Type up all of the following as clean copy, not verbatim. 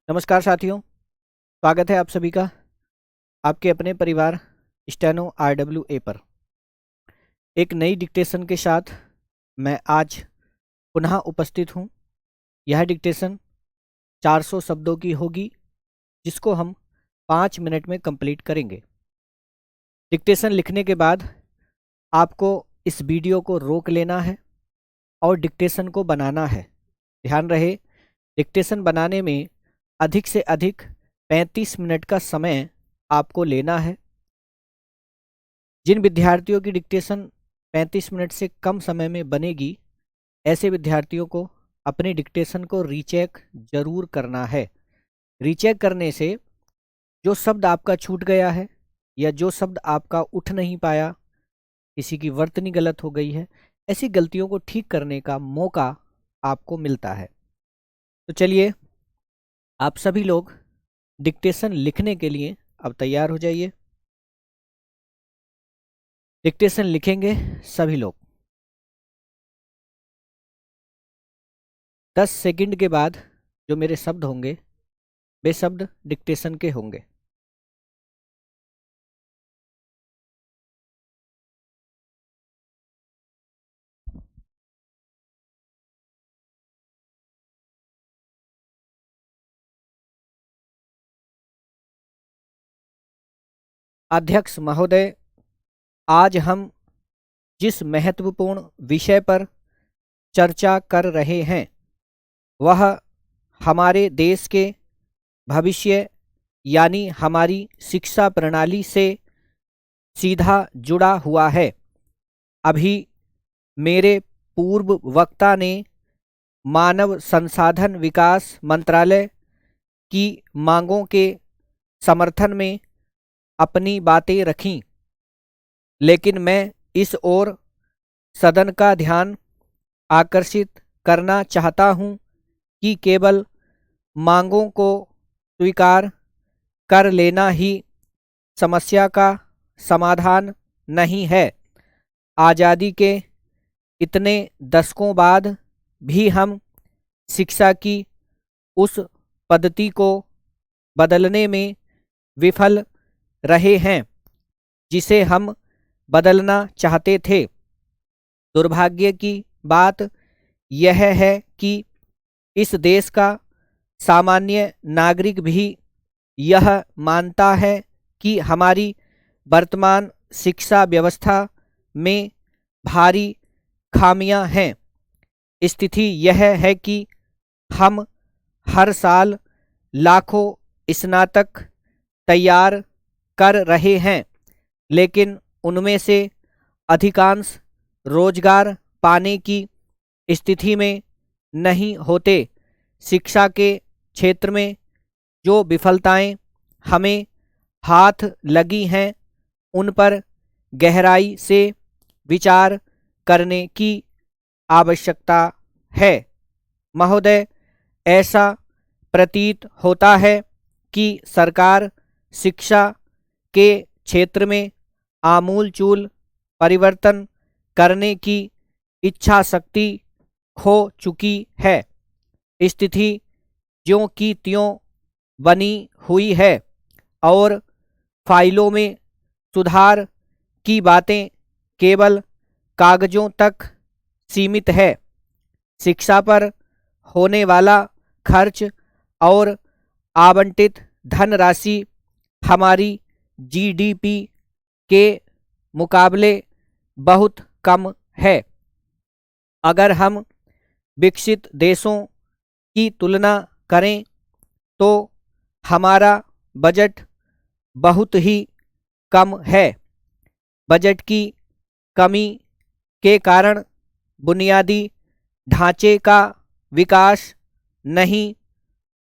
नमस्कार साथियों, स्वागत है आप सभी का आपके अपने परिवार स्टेनो RWA पर। एक नई डिक्टेशन के साथ मैं आज पुनः उपस्थित हूँ। यह डिक्टेशन 400 शब्दों की होगी, जिसको हम 5 मिनट में कंप्लीट करेंगे। डिक्टेशन लिखने के बाद आपको इस वीडियो को रोक लेना है और डिक्टेशन को बनाना है। ध्यान रहे, डिक्टेशन बनाने में अधिक से अधिक 35 मिनट का समय आपको लेना है। जिन विद्यार्थियों की डिक्टेशन 35 मिनट से कम समय में बनेगी, ऐसे विद्यार्थियों को अपने डिक्टेशन को रीचेक जरूर करना है। रीचेक करने से जो शब्द आपका छूट गया है या जो शब्द आपका उठ नहीं पाया, किसी की वर्तनी गलत हो गई है, ऐसी गलतियों को ठीक करने का मौका आपको मिलता है। तो चलिए, आप सभी लोग डिक्टेशन लिखने के लिए अब तैयार हो जाइए। डिक्टेशन लिखेंगे सभी लोग। 10 सेकंड के बाद जो मेरे शब्द होंगे, वे शब्द डिक्टेशन के होंगे। अध्यक्ष महोदय, आज हम जिस महत्वपूर्ण विषय पर चर्चा कर रहे हैं, वह हमारे देश के भविष्य यानी हमारी शिक्षा प्रणाली से सीधा जुड़ा हुआ है। अभी मेरे पूर्व वक्ता ने मानव संसाधन विकास मंत्रालय की मांगों के समर्थन में अपनी बातें रखीं, लेकिन मैं इस ओर सदन का ध्यान आकर्षित करना चाहता हूं कि केवल मांगों को स्वीकार कर लेना ही समस्या का समाधान नहीं है। आज़ादी के इतने दशकों बाद भी हम शिक्षा की उस पद्धति को बदलने में विफल रहे हैं जिसे हम बदलना चाहते थे। दुर्भाग्य की बात यह है कि इस देश का सामान्य नागरिक भी यह मानता है कि हमारी वर्तमान शिक्षा व्यवस्था में भारी खामियां हैं। स्थिति यह है कि हम हर साल लाखों स्नातक तैयार कर रहे हैं, लेकिन उनमें से अधिकांश रोजगार पाने की स्थिति में नहीं होते। शिक्षा के क्षेत्र में जो विफलताएं हमें हाथ लगी हैं, उन पर गहराई से विचार करने की आवश्यकता है। महोदय, ऐसा प्रतीत होता है कि सरकार शिक्षा के क्षेत्र में आमूलचूल परिवर्तन करने की इच्छा शक्ति खो चुकी है। स्थिति ज्यों की त्यों बनी हुई है और फाइलों में सुधार की बातें केवल कागजों तक सीमित है। शिक्षा पर होने वाला खर्च और आवंटित धनराशि हमारी GDP के मुकाबले बहुत कम है। अगर हम विकसित देशों की तुलना करें तो हमारा बजट बहुत ही कम है। बजट की कमी के कारण बुनियादी ढांचे का विकास नहीं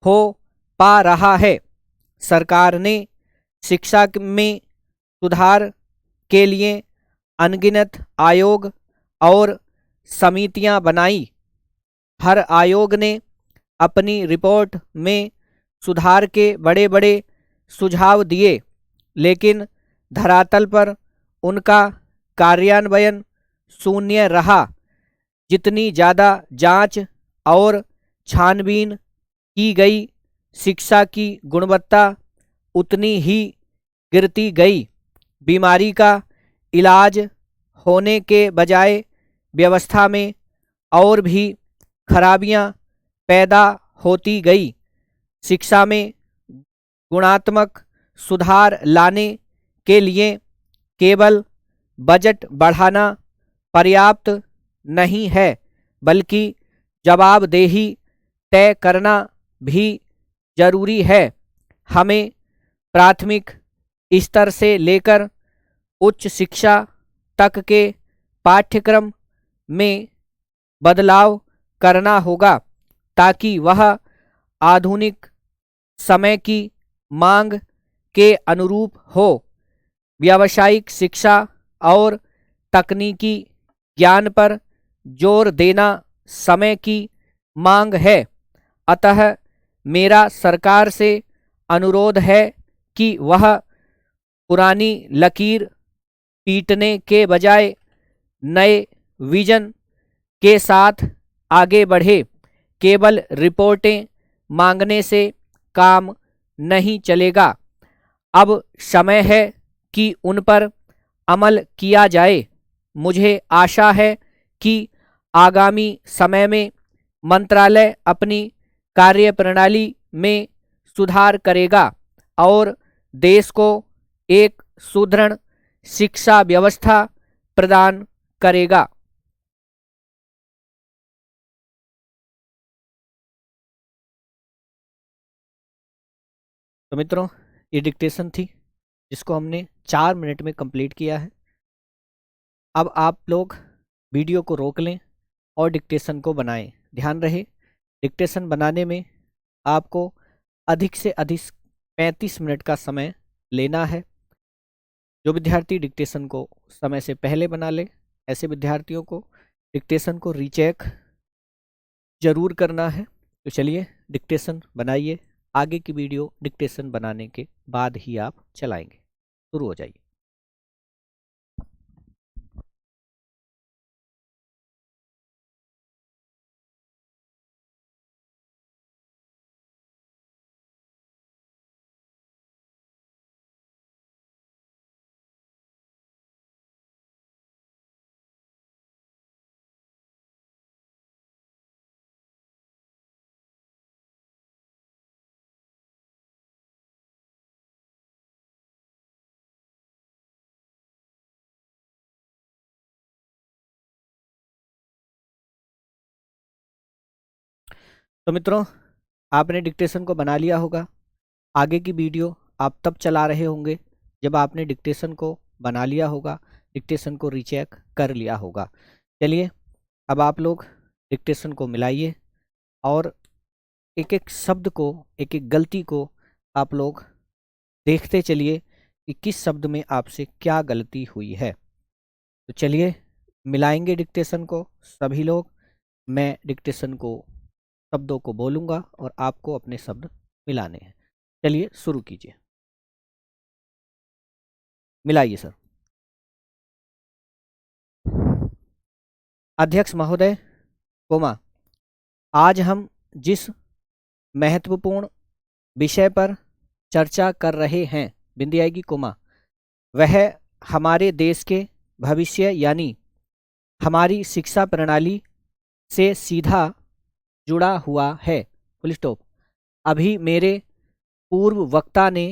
हो पा रहा है। सरकार ने शिक्षा में सुधार के लिए अनगिनत आयोग और समितियां बनाई। हर आयोग ने अपनी रिपोर्ट में सुधार के बड़े बड़े सुझाव दिए, लेकिन धरातल पर उनका कार्यान्वयन शून्य रहा। जितनी ज़्यादा जांच और छानबीन की गई, शिक्षा की गुणवत्ता उतनी ही गिरती गई। बीमारी का इलाज होने के बजाय व्यवस्था में और भी खराबियां पैदा होती गई। शिक्षा में गुणात्मक सुधार लाने के लिए केवल बजट बढ़ाना पर्याप्त नहीं है, बल्कि जवाबदेही तय करना भी जरूरी है। हमें प्राथमिक स्तर से लेकर उच्च शिक्षा तक के पाठ्यक्रम में बदलाव करना होगा ताकि वह आधुनिक समय की मांग के अनुरूप हो। व्यावसायिक शिक्षा और तकनीकी ज्ञान पर जोर देना समय की मांग है। अतः मेरा सरकार से अनुरोध है कि वह पुरानी लकीर पीटने के बजाय नए विजन के साथ आगे बढ़े। केवल रिपोर्टें मांगने से काम नहीं चलेगा। अब समय है कि उन पर अमल किया जाए। मुझे आशा है कि आगामी समय में मंत्रालय अपनी कार्यप्रणाली में सुधार करेगा और देश को एक सुदृढ़ शिक्षा व्यवस्था प्रदान करेगा। तो मित्रों, ये डिक्टेशन थी जिसको हमने 4 मिनट में कंप्लीट किया है। अब आप लोग वीडियो को रोक लें और डिक्टेशन को बनाएं। ध्यान रहे, डिक्टेशन बनाने में आपको अधिक से अधिक 35 मिनट का समय लेना है। जो विद्यार्थी डिक्टेशन को समय से पहले बना ले, ऐसे विद्यार्थियों को डिक्टेशन को रीचेक जरूर करना है। तो चलिए डिक्टेशन बनाइए। आगे की वीडियो डिक्टेशन बनाने के बाद ही आप चलाएंगे। शुरू हो जाइए। तो मित्रों, आपने डिक्टेशन को बना लिया होगा। आगे की वीडियो आप तब चला रहे होंगे जब आपने डिक्टेशन को बना लिया होगा, डिक्टेशन को रीचेक कर लिया होगा। चलिए अब आप लोग डिक्टेशन को मिलाइए और एक एक शब्द को, एक एक गलती को आप लोग देखते चलिए कि किस शब्द में आपसे क्या गलती हुई है। तो चलिए मिलाएंगे डिक्टेशन को सभी लोग। मैं डिक्टेशन को, शब्दों को बोलूँगा और आपको अपने शब्द मिलाने हैं। चलिए शुरू कीजिए। मिलाइए सर। अध्यक्ष महोदय, कोमा, आज हम जिस महत्वपूर्ण विषय पर चर्चा कर रहे हैं, बिंदी आएगी कोमा, वह हमारे देश के भविष्य यानी हमारी शिक्षा प्रणाली से सीधा जुड़ा हुआ है। Full stop. अभी मेरे पूर्व वक्ता ने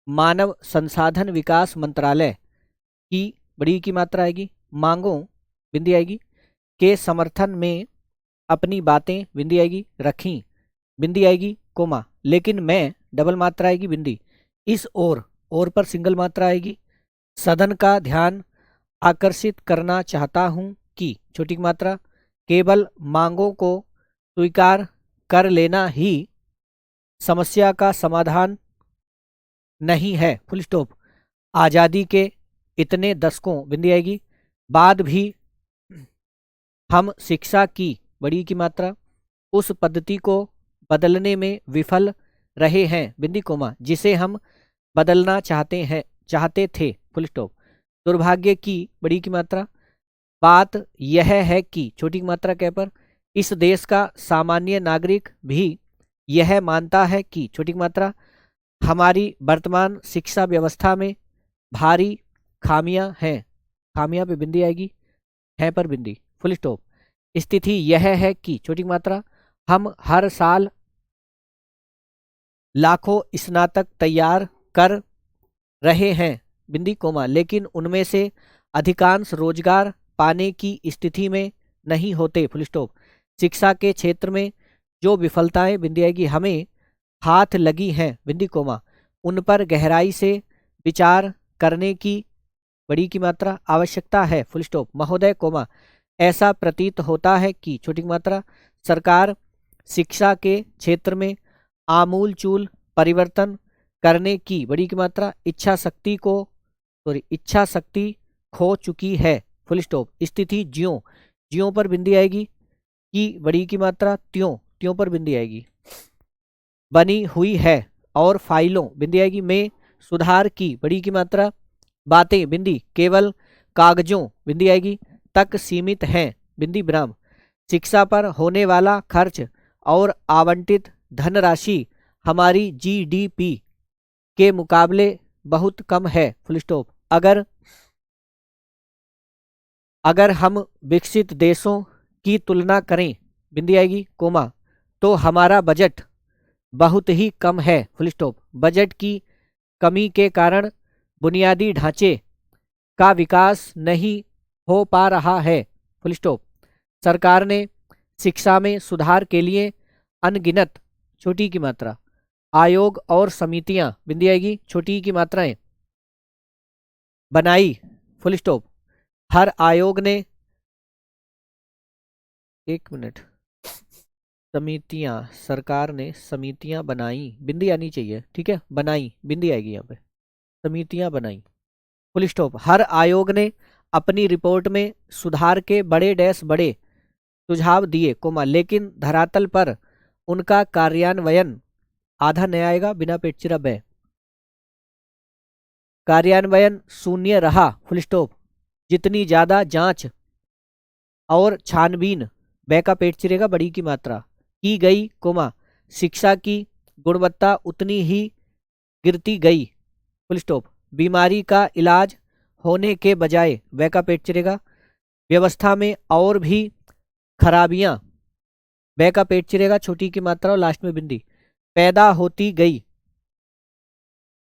मानव संसाधन विकास मंत्रालय की, बड़ी की मात्रा आएगी, मांगों, बिंदी आएगी, के समर्थन में अपनी बातें, बिंदी आएगी, रखी, बिंदी आएगी कोमा, लेकिन मैं, डबल मात्रा आएगी, बिंदी, इस और पर सिंगल मात्रा आएगी, सदन का ध्यान आकर्षित करना चाहता हूं कि, छोटी मात्रा, केवल मांगों को स्वीकार कर लेना ही समस्या का समाधान नहीं है। Full stop. आज़ादी के इतने दशकों, बिंदी आएगी, बाद भी हम शिक्षा की, बड़ी की मात्रा, उस पद्धति को बदलने में विफल रहे हैं, बिंदी कोमा, जिसे हम बदलना चाहते थे। Full stop. दुर्भाग्य की, बड़ी की मात्रा, बात यह है कि, छोटी की मात्रा कह पर, इस देश का सामान्य नागरिक भी यह मानता है कि छोटी की मात्रा हमारी वर्तमान शिक्षा व्यवस्था में भारी खामियां हैं, खामियां पे बिंदी आएगी, है पर बिंदी, फुल स्टॉप। स्थिति यह है कि छोटी की मात्रा हम हर साल लाखों स्नातक तैयार कर रहे हैं, बिंदी कोमा, लेकिन उनमें से अधिकांश रोजगार पाने की स्थिति में नहीं होते, फुल स्टॉप। शिक्षा के क्षेत्र में जो विफलताएं, बिंदी आएगी, हमें हाथ लगी हैं, बिंदी कोमा, उन पर गहराई से विचार करने की बड़ी की मात्रा आवश्यकता है, फुल स्टॉप। महोदय कोमा, ऐसा प्रतीत होता है कि छोटी की मात्रा सरकार शिक्षा के क्षेत्र में आमूलचूल परिवर्तन करने की बड़ी की मात्रा इच्छा शक्ति खो चुकी है, फुल स्टॉप। स्थिति ज्यों ज्यों पर बिंदी आएगी, की बड़ी की मात्रा त्यों त्यों पर बिंदी आएगी, बनी हुई है, और फाइलों, बिंदी आएगी, में सुधार की बड़ी की मात्रा बातें, बिंदी, केवल कागजों, बिंदी आएगी, तक सीमित हैं, बिंदी विराम। शिक्षा पर होने वाला खर्च और आवंटित धनराशि हमारी जीडीपी के मुकाबले बहुत कम है, फुल स्टॉप। अगर हम विकसित देशों की तुलना करें, बिंदी आएगी, कोमा, तो हमारा बजट बहुत ही कम है, फुल स्टॉप। बजट की कमी के कारण बुनियादी ढांचे का विकास नहीं हो पा रहा है, फुल स्टॉप। सरकार ने शिक्षा में सुधार के लिए अनगिनत, छोटी की मात्रा, आयोग और समितियां, बिंदी आएगी, छोटी की मात्राएं, बनाई, फुल स्टॉप। हर आयोग ने, एक मिनट, समितियां, सरकार ने समितियां बनाई, बिंदी आनी चाहिए, ठीक है, बनाई, बिंदी आएगी यहाँ पे, समितियां बनाई, फुल स्टॉप। हर आयोग ने अपनी रिपोर्ट में सुधार के बड़े सुझाव दिए, कोमा, लेकिन धरातल पर उनका कार्यान्वयन, आधा नया आएगा बिना पेट चिरा बे, कार्यान्वयन शून्य रहा, फुल स्टॉप। जितनी ज्यादा जांच और छानबीन, बे का पेट चिरेगा बड़ी की मात्रा, की गई, कोमा, शिक्षा की गुणवत्ता उतनी ही गिरती गई, फुल स्टॉप। बीमारी का इलाज होने के बजाय, वे का पेट चिरेगा, व्यवस्था में और भी खराबियां, बे का पेट चिरेगा, छोटी की मात्रा और लास्ट में बिंदी, पैदा होती गई,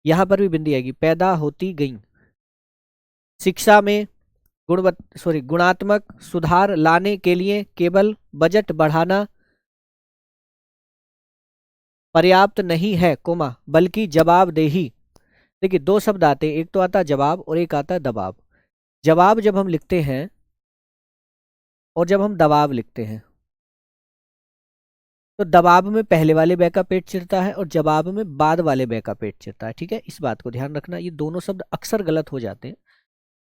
यहां पर भी बिंदी आएगी, पैदा होती गई। शिक्षा में गुणात्मक सुधार लाने के लिए केवल बजट बढ़ाना पर्याप्त नहीं है, कोमा, बल्कि जवाबदेही। देखिए दो शब्द आते हैं, एक तो आता जवाब और एक आता है दबाव। जवाब जब हम लिखते हैं और जब हम दबाव लिखते हैं, तो दबाव में पहले वाले बै का पेट चिरता है और जवाब में बाद वाले बै का पेट चिरता है, ठीक है, इस बात को ध्यान रखना, ये दोनों शब्द अक्सर गलत हो जाते हैं।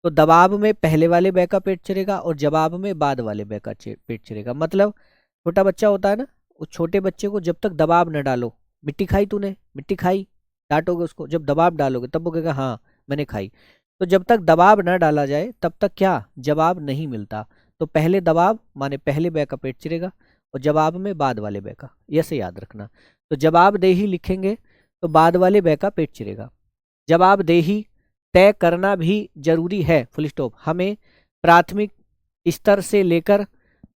तो दबाव में पहले वाले बै का पेट चिरेगा और जवाब में बाद वाले बै का पेट चिरेगा। मतलब छोटा बच्चा होता है ना, उस छोटे बच्चे को जब तक दबाव न डालो, मिट्टी खाई तूने, मिट्टी खाई, डांटोगे उसको, जब दबाव डालोगे तब वो कहेगा हाँ मैंने खाई। तो जब तक दबाव न डाला जाए तब तक क्या जवाब नहीं मिलता। तो पहले दबाव माने पहले बै का पेट चिरेगा और जवाब में बाद वाले बै का, ऐसे याद रखना। तो जवाबदेही लिखेंगे तो बाद वाले बै का पेट चिरेगा। जवाबदेही तय करना भी जरूरी है, फुल स्टॉप। हमें प्राथमिक स्तर से लेकर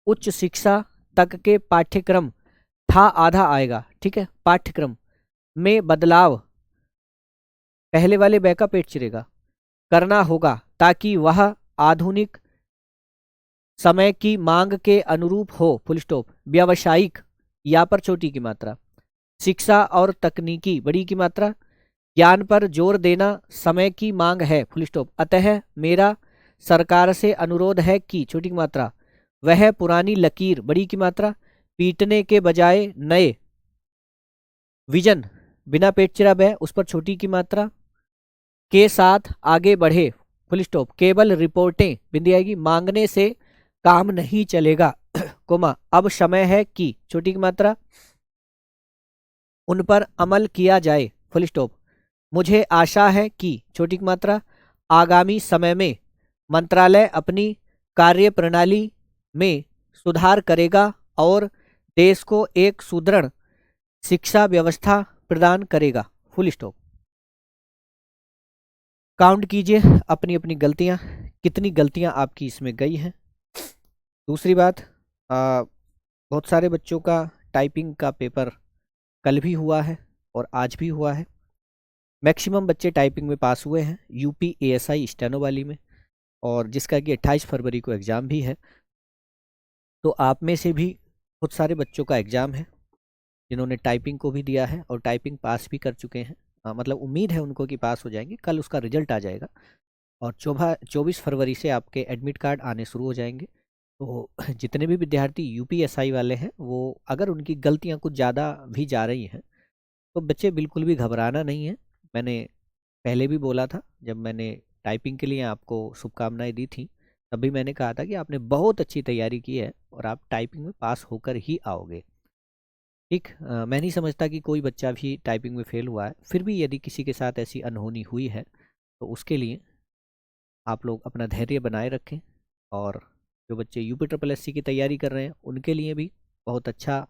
उच्च शिक्षा तक के पाठ्यक्रम था आधा आएगा, ठीक है, पाठ्यक्रम में बदलाव, पहले वाले बै का पेट चिरेगा, करना होगा ताकि वह आधुनिक समय की मांग के अनुरूप हो, फुल स्टॉप। व्यावसायिक, या पर छोटी की मात्रा, शिक्षा और तकनीकी, बड़ी की मात्रा, ज्ञान पर जोर देना समय की मांग है, फुल स्टॉप। अतः मेरा सरकार से अनुरोध है कि, छोटी की मात्रा, वह पुरानी लकीर, बड़ी की मात्रा, पीटने के बजाय नए विजन, बिना पेट चिरा बह, उस पर छोटी की मात्रा, के साथ आगे बढ़े, फुल स्टॉप। केवल रिपोर्टें, बिंदी आएगी, मांगने से काम नहीं चलेगा, कोमा, अब समय है कि, छोटी की मात्रा, उन पर अमल किया जाए, फुल स्टॉप। मुझे आशा है कि, छोटी की मात्रा, आगामी समय में मंत्रालय अपनी कार्य प्रणाली में सुधार करेगा और देश को एक सुदृढ़ शिक्षा व्यवस्था प्रदान करेगा, फुल स्टॉप। काउंट कीजिए अपनी अपनी गलतियां, कितनी गलतियां आपकी इसमें गई हैं। दूसरी बात, बहुत सारे बच्चों का टाइपिंग का पेपर कल भी हुआ है और आज भी हुआ है। मैक्सिमम बच्चे टाइपिंग में पास हुए हैं यूपी एएसआई स्टेनो वाली में, और जिसका कि 28 फरवरी को एग्ज़ाम भी है। तो आप में से भी बहुत सारे बच्चों का एग्ज़ाम है जिन्होंने टाइपिंग को भी दिया है और टाइपिंग पास भी कर चुके हैं। मतलब उम्मीद है उनको कि पास हो जाएंगे, कल उसका रिजल्ट आ जाएगा और 24 फरवरी से आपके एडमिट कार्ड आने शुरू हो जाएंगे। तो जितने भी विद्यार्थी यूपीएसआई वाले हैं, वो अगर उनकी गलतियां कुछ ज़्यादा भी जा रही हैं तो बच्चे बिल्कुल भी घबराना नहीं है। मैंने पहले भी बोला था, जब मैंने टाइपिंग के लिए आपको शुभकामनाएं दी थी, तभी मैंने कहा था कि आपने बहुत अच्छी तैयारी की है और आप टाइपिंग में पास होकर ही आओगे। ठीक, मैं नहीं समझता कि कोई बच्चा भी टाइपिंग में फेल हुआ है। फिर भी यदि किसी के साथ ऐसी अनहोनी हुई है तो उसके लिए आप लोग अपना धैर्य बनाए रखें। और जो बच्चे यूपी ट्रिपल एस सी की तैयारी कर रहे हैं उनके लिए भी बहुत अच्छा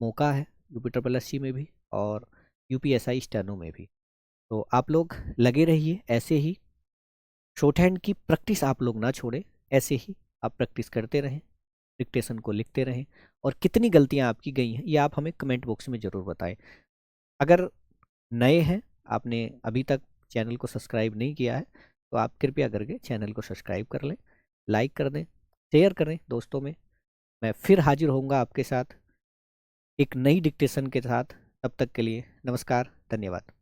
मौका है, यूपी ट्रिपल एस सी में भी और यूपीएसआई स्टेनो में भी। तो आप लोग लगे रहिए ऐसे ही, शॉर्ट हैंड की प्रैक्टिस आप लोग ना छोड़ें, ऐसे ही आप प्रैक्टिस करते रहें, डिक्टेशन को लिखते रहें। और कितनी गलतियां आपकी गई हैं ये आप हमें कमेंट बॉक्स में ज़रूर बताएं। अगर नए हैं, आपने अभी तक चैनल को सब्सक्राइब नहीं किया है, तो आप कृपया करके चैनल को सब्सक्राइब कर लें, लाइक कर दें, शेयर करें दोस्तों में। मैं फिर हाजिर होऊंगा आपके साथ एक नई डिक्टेशन के साथ। तब तक के लिए नमस्कार, धन्यवाद।